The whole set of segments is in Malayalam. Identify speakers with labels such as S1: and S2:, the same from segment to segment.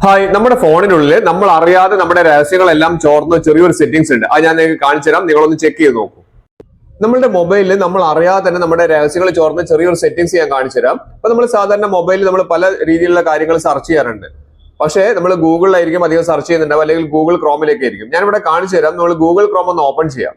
S1: ഹായ്, നമ്മുടെ ഫോണിനുള്ളിൽ നമ്മൾ അറിയാതെ നമ്മുടെ രഹസ്യങ്ങളെല്ലാം ചോർന്ന ചെറിയൊരു സെറ്റിംഗ്സ് ഉണ്ട്. അത് ഞാൻ നിങ്ങൾക്ക് കാണിച്ചു തരാം. നിങ്ങളൊന്ന് ചെക്ക് ചെയ്ത് നോക്കൂ. നമ്മുടെ മൊബൈലിൽ നമ്മൾ അറിയാതെ തന്നെ നമ്മുടെ രഹസ്യങ്ങൾ ചോർന്ന ചെറിയൊരു സെറ്റിംഗ്സ് ഞാൻ കാണിച്ചു തരാം. അപ്പൊ നമ്മൾ സാധാരണ മൊബൈലിൽ നമ്മൾ പല രീതിയിലുള്ള കാര്യങ്ങൾ സെർച്ച് ചെയ്യാറുണ്ട്. പക്ഷേ നമ്മൾ ഗൂഗിളിലായിരിക്കും അധികം സെർച്ച് ചെയ്യുന്നുണ്ടാവും, അല്ലെങ്കിൽ ഗൂഗിൾ ക്രോമിലേക്ക് ആയിരിക്കും. ഞാൻ ഇവിടെ കാണിച്ചു തരാം. നമ്മൾ ഗൂഗിൾ ക്രോം ഒന്ന് ഓപ്പൺ ചെയ്യാം.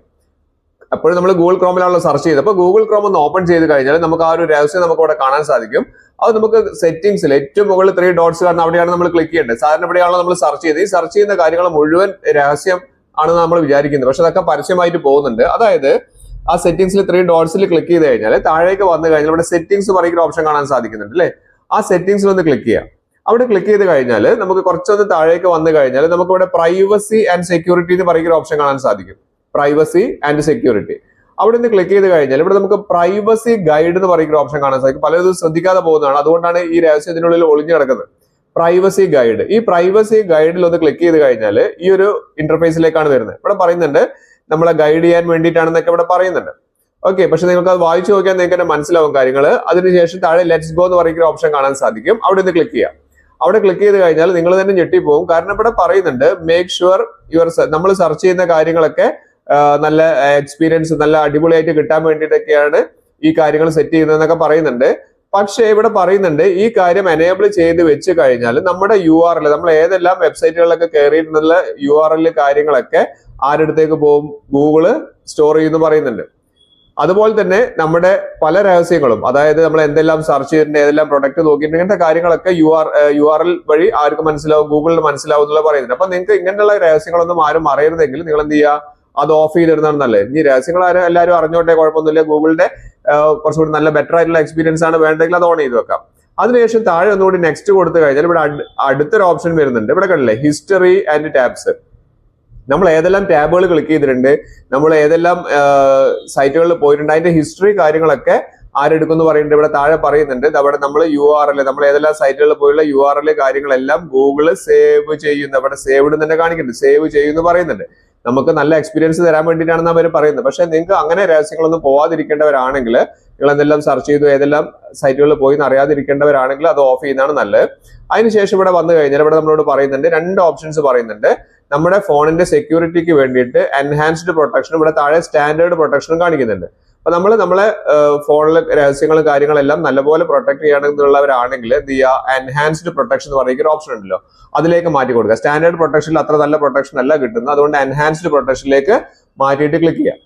S1: അപ്പോഴും നമ്മൾ ഗൂഗിൾ ക്രോമിലാണല്ലോ സെർച്ച് ചെയ്തത്. അപ്പൊ ഗൂഗിൾ ക്രോം ഒന്ന് ഓപ്പൺ ചെയ്ത് കഴിഞ്ഞാൽ നമുക്ക് ആ ഒരു രഹസ്യം നമുക്ക് ഇവിടെ കാണാൻ സാധിക്കും. അത് നമുക്ക് സെറ്റിംഗ്സിൽ ഏറ്റവും മുകളിൽ 3 ഡോട്ട്സ് കാരണം അവിടെയാണ് നമ്മൾ ക്ലിക്ക് ചെയ്യേണ്ടത്. സാധാരണ ഇവിടെയാണല്ലോ നമ്മൾ സെർച്ച് ചെയ്ത് ഈ സെർച്ച് ചെയ്യുന്ന കാര്യങ്ങൾ മുഴുവൻ രഹസ്യം ആണെന്ന് നമ്മൾ വിചാരിക്കുന്നത്. പക്ഷെ അതൊക്കെ പരസ്യമായിട്ട് പോകുന്നുണ്ട്. അതായത് ആ സെറ്റിംഗ്സിൽ 3 ഡോട്ട്സിൽ ക്ലിക്ക് ചെയ്ത് കഴിഞ്ഞാൽ താഴേക്ക് വന്നു കഴിഞ്ഞാൽ ഇവിടെ സെറ്റിംഗ്സ് പറയുന്ന ഓപ്ഷൻ കാണാൻ സാധിക്കുന്നുണ്ട് അല്ലേ? ആ സെറ്റിംഗ്സിൽ ഒന്ന് ക്ലിക്ക് ചെയ്യാം. അവിടെ ക്ലിക്ക് ചെയ്ത് കഴിഞ്ഞാൽ നമുക്ക് കുറച്ചൊന്ന് താഴേക്ക് വന്നു കഴിഞ്ഞാൽ നമുക്ക് ഇവിടെ പ്രൈവസി ആൻഡ് സെക്യൂരിറ്റി എന്ന് പറയുന്ന ഓപ്ഷൻ കാണാൻ സാധിക്കും. പ്രൈവസി ആൻഡ് സെക്യൂരിറ്റി അവിടെ നിന്ന് ക്ലിക്ക് ചെയ്ത് കഴിഞ്ഞാൽ ഇവിടെ നമുക്ക് പ്രൈവസി ഗൈഡ് എന്ന് പറയുന്ന ഓപ്ഷൻ കാണാൻ സാധിക്കും. പലരും ഇത് ശ്രദ്ധിക്കാതെ പോകുന്നതാണ്, അതുകൊണ്ടാണ് ഈ രഹസ്യം ഇതിനുള്ളിൽ ഒളിഞ്ഞു കിടക്കുന്നത്. പ്രൈവസി ഗൈഡ്, ഈ പ്രൈവസി ഗൈഡിൽ ഒന്ന് ക്ലിക്ക് ചെയ്ത് കഴിഞ്ഞാൽ ഈ ഒരു ഇന്റർഫേസിലേക്കാണ് വരുന്നത്. ഇവിടെ പറയുന്നുണ്ട് നമ്മളെ ഗൈഡ് ചെയ്യാൻ വേണ്ടിയിട്ടാണെന്നൊക്കെ ഇവിടെ പറയുന്നുണ്ട്. ഓക്കെ, പക്ഷെ നിങ്ങൾക്ക് അത് വായിച്ചു നോക്കിയാൽ നിങ്ങൾക്ക് തന്നെ മനസ്സിലാവും കാര്യങ്ങൾ. അതിനുശേഷം താഴെ ലെറ്റ്സ് ഗോ എന്ന് പറയുന്ന ഓപ്ഷൻ കാണാൻ സാധിക്കും. അവിടെ നിന്ന് ക്ലിക്ക് ചെയ്യാം. അവിടെ ക്ലിക്ക് ചെയ്ത് കഴിഞ്ഞാൽ നിങ്ങൾ തന്നെ ഞെട്ടിപ്പോകും. കാരണം ഇവിടെ പറയുന്നുണ്ട് മേക്ക് ഷുവർ യുവർ നമ്മൾ സെർച്ച് ചെയ്യുന്ന കാര്യങ്ങളൊക്കെ നല്ല എക്സ്പീരിയൻസ് നല്ല അടിപൊളിയായിട്ട് കിട്ടാൻ വേണ്ടിയിട്ടൊക്കെയാണ് ഈ കാര്യങ്ങൾ സെറ്റ് ചെയ്യുന്നതെന്നൊക്കെ പറയുന്നുണ്ട്. പക്ഷേ ഇവിടെ പറയുന്നുണ്ട് ഈ കാര്യം എനേബിൾ ചെയ്ത് വെച്ച് കഴിഞ്ഞാൽ നമ്മുടെ URL നമ്മൾ ഏതെല്ലാം വെബ്സൈറ്റുകളിലൊക്കെ കയറിയിട്ടുള്ള URL കാര്യങ്ങളൊക്കെ ആരുടെടുത്തേക്ക് പോകും? ഗൂഗിള് സ്റ്റോർ ചെയ്യുന്നു പറയുന്നുണ്ട്. അതുപോലെ തന്നെ നമ്മുടെ പല രഹസ്യങ്ങളും, അതായത് നമ്മൾ എന്തെല്ലാം സെർച്ച് ചെയ്തിട്ടുണ്ട്, ഏതെല്ലാം പ്രൊഡക്റ്റ് നോക്കിയിട്ടുണ്ട്, ഇങ്ങനത്തെ കാര്യങ്ങളൊക്കെ URL വഴി ആർക്ക് മനസ്സിലാവും? ഗൂഗിളിന് മനസ്സിലാവും എന്നുള്ള പറയുന്നുണ്ട്. അപ്പൊ നിങ്ങൾക്ക് ഇങ്ങനെയുള്ള രഹസ്യങ്ങളൊന്നും ആരും അറിയരുതെങ്കിൽ നിങ്ങൾ എന്ത് ചെയ്യുക? അത് ഓഫ് ചെയ്തിരുന്നതാണ് നല്ലത്. ഈ രഹസ്യങ്ങൾ എല്ലാവരും അറിഞ്ഞോട്ടെ, കുഴപ്പമൊന്നുമില്ല. ഗൂഗിളിന്റെ കുറച്ചുകൂടി നല്ല ബെറ്റർ ആയിട്ടുള്ള എക്സ്പീരിയൻസ് ആണ് വേണ്ടെങ്കിൽ അത് ഓൺ ചെയ്ത് വെക്കാം. അതിനുശേഷം താഴെ ഒന്നുകൂടി നെക്സ്റ്റ് കൊടുത്തു കഴിഞ്ഞാൽ ഇവിടെ അടുത്തൊരു ഓപ്ഷൻ വരുന്നുണ്ട്. ഇവിടെ കണ്ടില്ലേ, ഹിസ്റ്ററി ആൻഡ് ടാബ്സ്. നമ്മൾ ഏതെല്ലാം ടാബുകൾ ക്ലിക്ക് ചെയ്തിട്ടുണ്ട്, നമ്മൾ ഏതെല്ലാം സൈറ്റുകളിൽ പോയിട്ടുണ്ട്, അതിന്റെ ഹിസ്റ്ററി കാര്യങ്ങളൊക്കെ ആരെടുക്കുന്നു പറയുന്നുണ്ട്. ഇവിടെ താഴെ പറയുന്നുണ്ട് അവിടെ നമ്മൾ URL നമ്മൾ ഏതെല്ലാം സൈറ്റുകളിൽ പോയുള്ള URL കാര്യങ്ങളെല്ലാം ഗൂഗിള് സേവ് ചെയ്യുന്നു. അവിടെ സേവ്ഡ് തന്നെ കാണിക്കുന്നുണ്ട്, സേവ് ചെയ്യുന്നു പറയുന്നുണ്ട്. നമുക്ക് നല്ല എക്സ്പീരിയൻസ് തരാൻ വേണ്ടിയിട്ടാണെന്ന് അവർ പറയുന്നത്. പക്ഷെ നിങ്ങൾക്ക് അങ്ങനെ രഹസ്യങ്ങളൊന്നും പോവാതിരിക്കേണ്ടവരാണെങ്കിൽ, നിങ്ങൾ എന്തെല്ലാം സെർച്ച് ചെയ്തു ഏതെല്ലാം സൈറ്റുകളിൽ പോയി എന്ന് അറിയാതിരിക്കേണ്ടവരാണെങ്കിൽ അത് ഓഫ് ചെയ്യുന്നതാണ് നല്ലത്. അതിനുശേഷം ഇവിടെ വന്നു കഴിഞ്ഞാൽ ഇവിടെ നമ്മളോട് പറയുന്നുണ്ട് 2 ഓപ്ഷൻസ് പറയുന്നുണ്ട്. നമ്മുടെ ഫോണിന്റെ സെക്യൂരിറ്റിക്ക് വേണ്ടിയിട്ട് എൻഹാൻസ്ഡ് പ്രൊട്ടക്ഷനും ഇവിടെ താഴെ സ്റ്റാൻഡേർഡ് പ്രൊട്ടക്ഷനും കാണിക്കുന്നുണ്ട്. അപ്പൊ നമ്മളെ ഫോണിലെ രഹസ്യങ്ങളും കാര്യങ്ങളെല്ലാം നല്ലപോലെ പ്രൊട്ടക്ട് ചെയ്യണമെന്നുള്ളവരാണെങ്കിൽ എന്ത് ചെയ്യുക? എൻഹാൻസ്ഡ് പ്രൊട്ടക്ഷൻ എന്ന് പറയുന്ന ഒരു ഓപ്ഷൻ ഉണ്ടല്ലോ, അതിലേക്ക് മാറ്റി കൊടുക്കുക. സ്റ്റാൻഡേർഡ് പ്രൊട്ടക്ഷനിൽ അത്ര നല്ല പ്രൊട്ടക്ഷൻ അല്ല കിട്ടുന്നത്, അതുകൊണ്ട് എൻഹാൻസ്ഡ് പ്രൊട്ടക്ഷനിലേക്ക് മാറ്റിയിട്ട് ക്ലിക്ക് ചെയ്യുക.